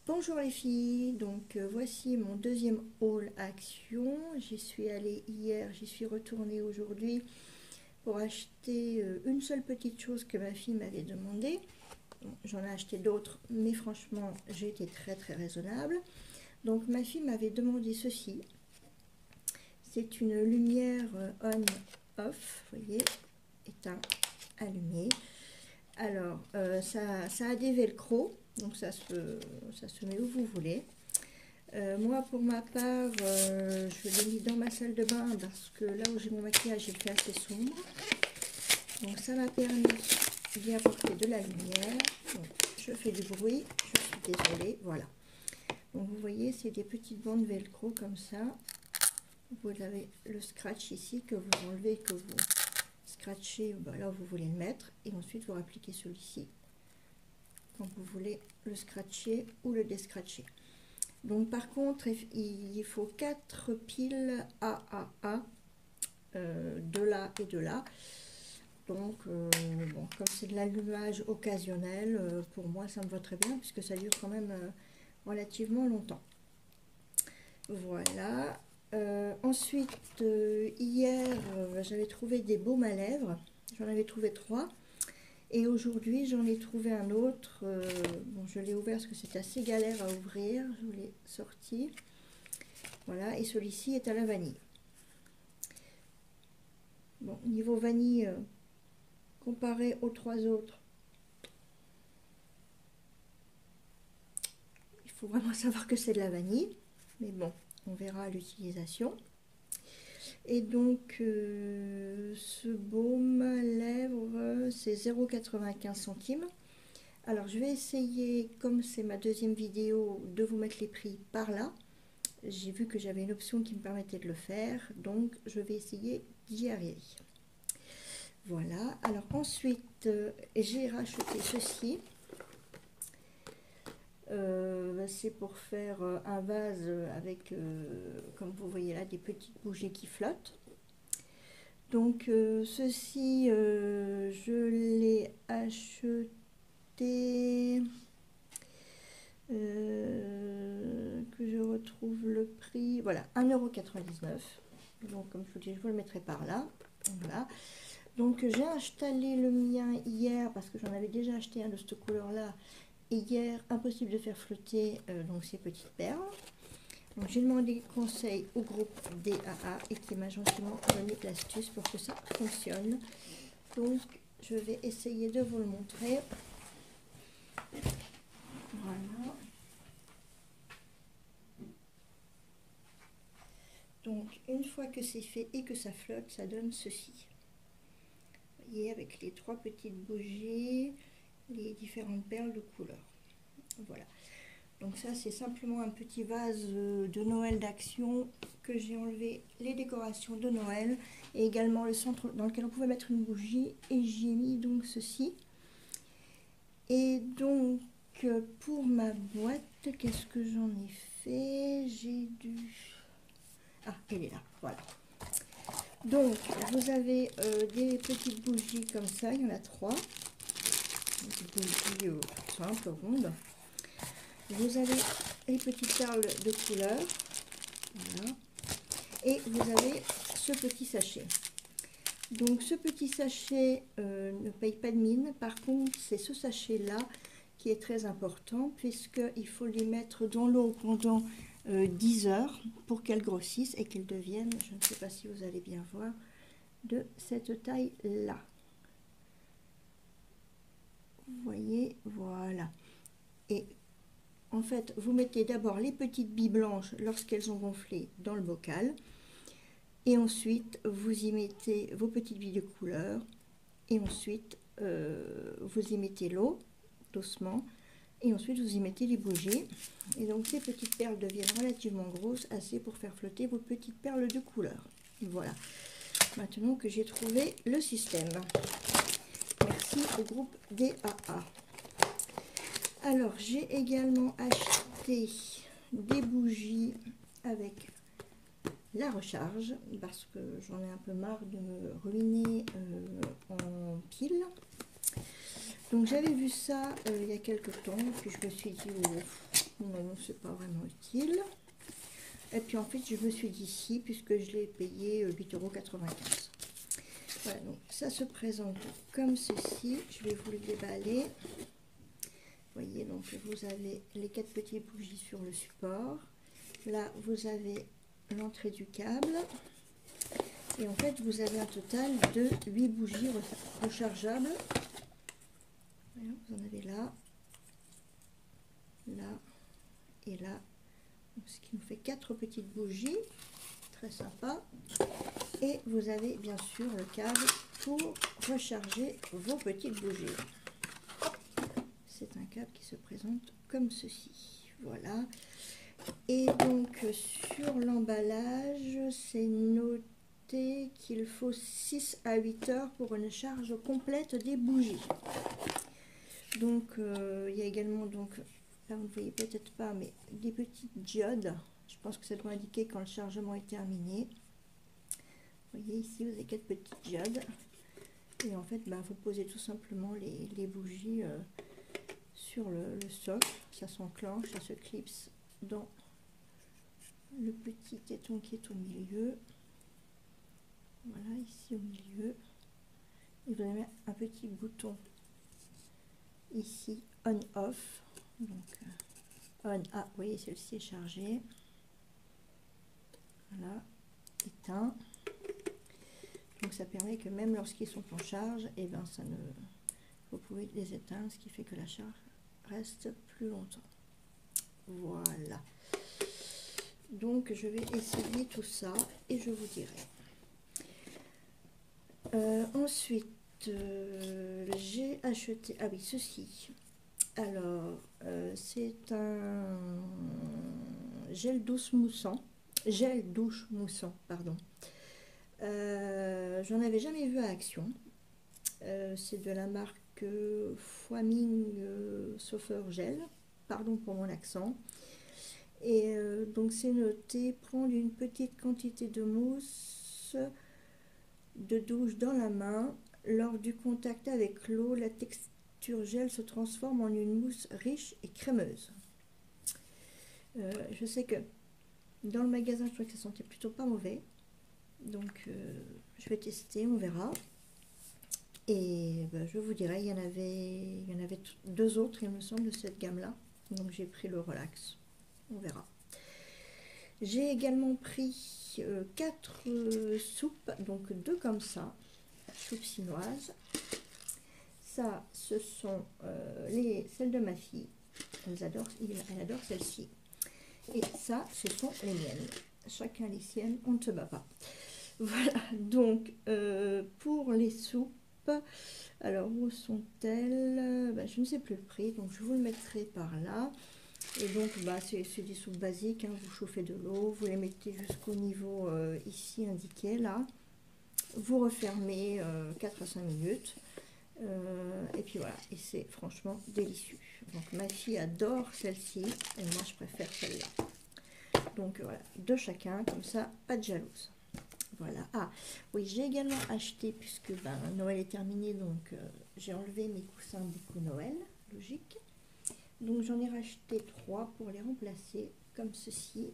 Bonjour les filles, donc voici mon deuxième haul action. J'y suis allée hier, j'y suis retournée aujourd'hui pour acheter une seule petite chose que ma fille m'avait demandé. J'en ai acheté d'autres, mais franchement j'ai été très raisonnable. Donc ma fille m'avait demandé ceci. C'est une lumière on-off, vous voyez, éteint, allumé. Alors ça a des velcro. Donc ça se met où vous voulez. Moi pour ma part, je l'ai mis dans ma salle de bain parce que là où j'ai mon maquillage, il fait assez sombre. Donc ça m'a permis d'y apporter de la lumière. Donc, je fais du bruit, je suis désolée, voilà. Donc vous voyez, c'est des petites bandes velcro comme ça. Vous avez le scratch ici que vous enlevez, que vous scratchez là où vous voulez le mettre. Et ensuite vous appliquez celui-ci quand vous voulez le scratcher ou le descratcher. Donc par contre il faut 4 piles AAA de là et de là. Donc bon, comme c'est de l'allumage occasionnel, pour moi ça me va très bien puisque ça dure quand même relativement longtemps. Voilà. Ensuite hier j'avais trouvé des baumes à lèvres, j'en avais trouvé 3. Et aujourd'hui, j'en ai trouvé un autre. Bon, je l'ai ouvert parce que c'est assez galère à ouvrir. Je l'ai sorti. Voilà, et celui-ci est à la vanille. Bon, niveau vanille, comparé aux 3 autres, il faut vraiment savoir que c'est de la vanille. Mais bon, on verra à l'utilisation. Et donc, ce baume à lèvres, c'est 0,95 centimes. Alors je vais essayer, comme c'est ma deuxième vidéo, de vous mettre les prix par là. J'ai vu que j'avais une option qui me permettait de le faire, donc je vais essayer d'y arriver. Voilà, alors ensuite j'ai racheté ceci. C'est pour faire un vase avec, comme vous voyez là, des petites bougies qui flottent. Donc ceci, je l'ai acheté que je retrouve le prix, voilà, 1,99 €. Donc comme je vous dis, je vous le mettrai par là. Voilà. Donc j'ai installé le mien hier parce que j'en avais déjà acheté un de cette couleur là. Et hier, impossible de faire flotter donc ces petites perles. Donc j'ai demandé conseil au groupe DAA et qui m'a gentiment donné l'astuce pour que ça fonctionne. Donc je vais essayer de vous le montrer. Voilà. Donc une fois que c'est fait et que ça flotte, ça donne ceci. Vous voyez, avec les 3 petites bougies, les différentes perles de couleur. Voilà. Donc ça c'est simplement un petit vase de Noël d'Action que j'ai enlevé les décorations de Noël et également le centre dans lequel on pouvait mettre une bougie, et j'y ai mis donc ceci. Et donc pour ma boîte, qu'est-ce que j'en ai fait? J'ai dû... Ah, elle est là, voilà. Donc vous avez des petites bougies comme ça, il y en a 3. Des bougies simples, rondes. Vous avez les petites perles de couleur, voilà. Et vous avez ce petit sachet. Donc ce petit sachet ne paye pas de mine. Par contre, c'est ce sachet là qui est très important puisqu'il faut les mettre dans l'eau pendant 10 heures pour qu'elles grossissent et qu'elles deviennent, je ne sais pas si vous allez bien voir, de cette taille là. Vous voyez, voilà. Et en fait, vous mettez d'abord les petites billes blanches lorsqu'elles ont gonflé dans le bocal. Et ensuite, vous y mettez vos petites billes de couleur. Et ensuite, vous y mettez l'eau, doucement. Et ensuite, vous y mettez les bougies. Et donc, ces petites perles deviennent relativement grosses, assez pour faire flotter vos petites perles de couleur. Voilà. Maintenant que j'ai trouvé le système. Merci au groupe DAA. Alors, j'ai également acheté des bougies avec la recharge parce que j'en ai un peu marre de me ruiner en pile. Donc, j'avais vu ça il y a quelques temps, puis je me suis dit, oh, non, c'est pas vraiment utile. Et puis en fait, je me suis dit si, puisque je l'ai payé 8,95 €. Voilà, donc ça se présente comme ceci. Je vais vous le déballer. Vous voyez, donc vous avez les 4 petites bougies sur le support. Là, vous avez l'entrée du câble. Et en fait, vous avez un total de 8 bougies rechargeables. Voilà, vous en avez là, là et là. Donc, ce qui nous fait 4 petites bougies. Très sympa. Et vous avez bien sûr le câble pour recharger vos petites bougies. C'est un câble qui se présente comme ceci. Voilà. Et donc sur l'emballage, c'est noté qu'il faut 6 à 8 heures pour une charge complète des bougies. Donc il y a également, donc là vous ne voyez peut-être pas, mais des petites diodes. Je pense que ça doit indiquer quand le chargement est terminé. Vous voyez ici, vous avez 4 petites diodes. Et en fait, vous posez tout simplement les bougies sur le socle. Ça s'enclenche, ça se clipse dans le petit téton qui est au milieu. Voilà, ici au milieu. Et vous avez un petit bouton ici, on-off. Donc, on, vous voyez, celle-ci est chargée. Voilà, éteint. Donc ça permet que même lorsqu'ils sont en charge, et ça ne, vous pouvez les éteindre, ce qui fait que la charge reste plus longtemps. Voilà. Donc je vais essayer tout ça et je vous dirai. Ensuite, j'ai acheté, ah oui, ceci. Alors, c'est un gel douche moussant, pardon. J'en avais jamais vu à Action. C'est de la marque Foaming Soffer Gel, pardon pour mon accent. Et donc c'est noté prendre une petite quantité de mousse de douche dans la main. Lors du contact avec l'eau, la texture gel se transforme en une mousse riche et crémeuse. Je sais que dans le magasin, je trouvais que ça sentait plutôt pas mauvais. Donc je vais tester, on verra. Et je vous dirai, il y en avait 2 autres, il me semble, de cette gamme-là. Donc j'ai pris le Relax. On verra. J'ai également pris 4 soupes, donc 2 comme ça, soupes chinoises. Ça, ce sont celles de ma fille. Elle adore celle-ci. Et ça, ce sont les miennes. Chacun les siennes, on ne se bat pas. Voilà, donc pour les soupes, alors où sont-elles? Je ne sais plus le prix, donc je vous le mettrai par là. Et donc c'est des soupes basiques, hein. Vous chauffez de l'eau, vous les mettez jusqu'au niveau ici indiqué là, vous refermez 4 à 5 minutes, et puis voilà, et c'est franchement délicieux. Donc ma fille adore celle-ci, et moi je préfère celle-là. Donc voilà, de chacun, comme ça, pas de jalouse. Voilà. Ah oui, j'ai également acheté, puisque Noël est terminé, donc j'ai enlevé mes coussins beaucoup Noël, logique. Donc j'en ai racheté 3 pour les remplacer, comme ceci.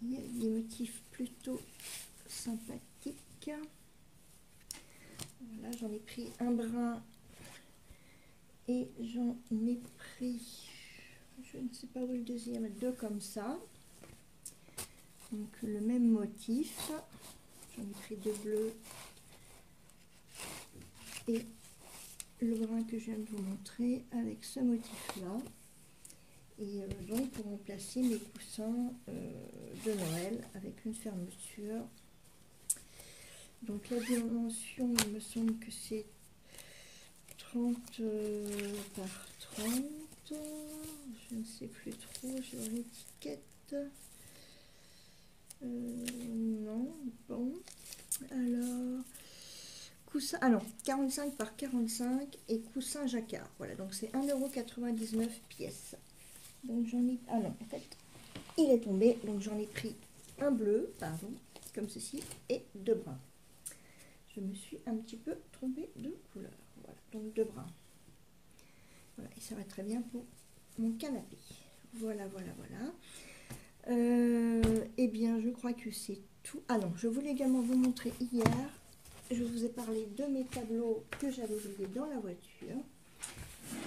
Il y a des motifs plutôt sympathiques. Voilà, j'en ai pris un brun et j'en ai pris, je ne sais pas où est le deuxième, 2 comme ça. Donc le même motif. J'en ai pris 2 bleus et le brun que je viens de vous montrer avec ce motif là. Et donc pour remplacer mes coussins de Noël avec une fermeture. Donc la dimension, il me semble que c'est 30 par 30. Je ne sais plus trop, j'ai l'étiquette. Non, bon. Alors, coussin, ah non, 45 par 45 et coussin jacquard. Voilà, donc c'est 1,99 € pièce. Donc j'en ai, ah non, en fait, il est tombé, donc j'en ai pris un bleu, pardon, comme ceci, et 2 bruns. Je me suis un petit peu trompée de couleur. Voilà, donc 2 bruns. Voilà, et ça va très bien pour mon canapé. Voilà, voilà, voilà. Eh bien, je crois que c'est tout. Ah non, je voulais également vous montrer hier. Je vous ai parlé de mes tableaux que j'avais oubliés dans la voiture.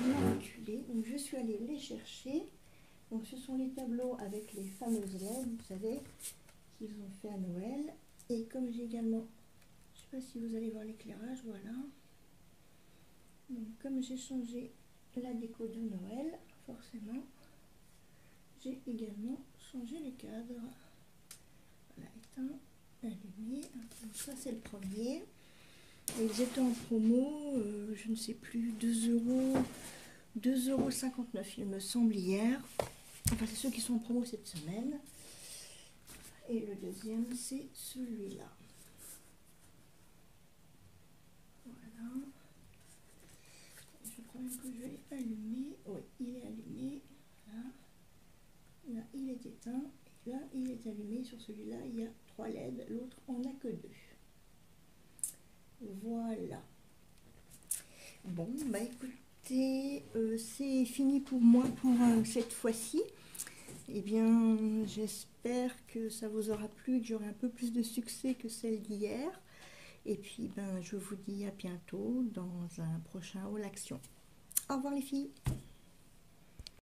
Donc, je suis allée les chercher. Donc, ce sont les tableaux avec les fameuses LED, vous savez, qu'ils ont fait à Noël. Et comme j'ai également, je ne sais pas si vous allez voir l'éclairage, voilà. Donc, comme j'ai changé la déco de Noël, forcément, j'ai également changé les cadres. Voilà, éteint, allumé. Donc ça, c'est le premier. Et ils étaient en promo, je ne sais plus, 2,59 €, il me semble, hier. Enfin, c'est ceux qui sont en promo cette semaine. Et le deuxième, c'est celui-là. Voilà. Je crois même que je l'ai allumé. Oui, il est allumé. Voilà. Là, il est éteint. Et là, il est allumé. Sur celui-là, il y a 3 LED. L'autre, on n'a que 2. Voilà. Bon, bah écoutez, c'est fini pour moi pour cette fois-ci. Eh bien, j'espère que ça vous aura plu, que j'aurai un peu plus de succès que celle d'hier. Et puis, ben, je vous dis à bientôt dans un prochain Haul Action. Au revoir les filles.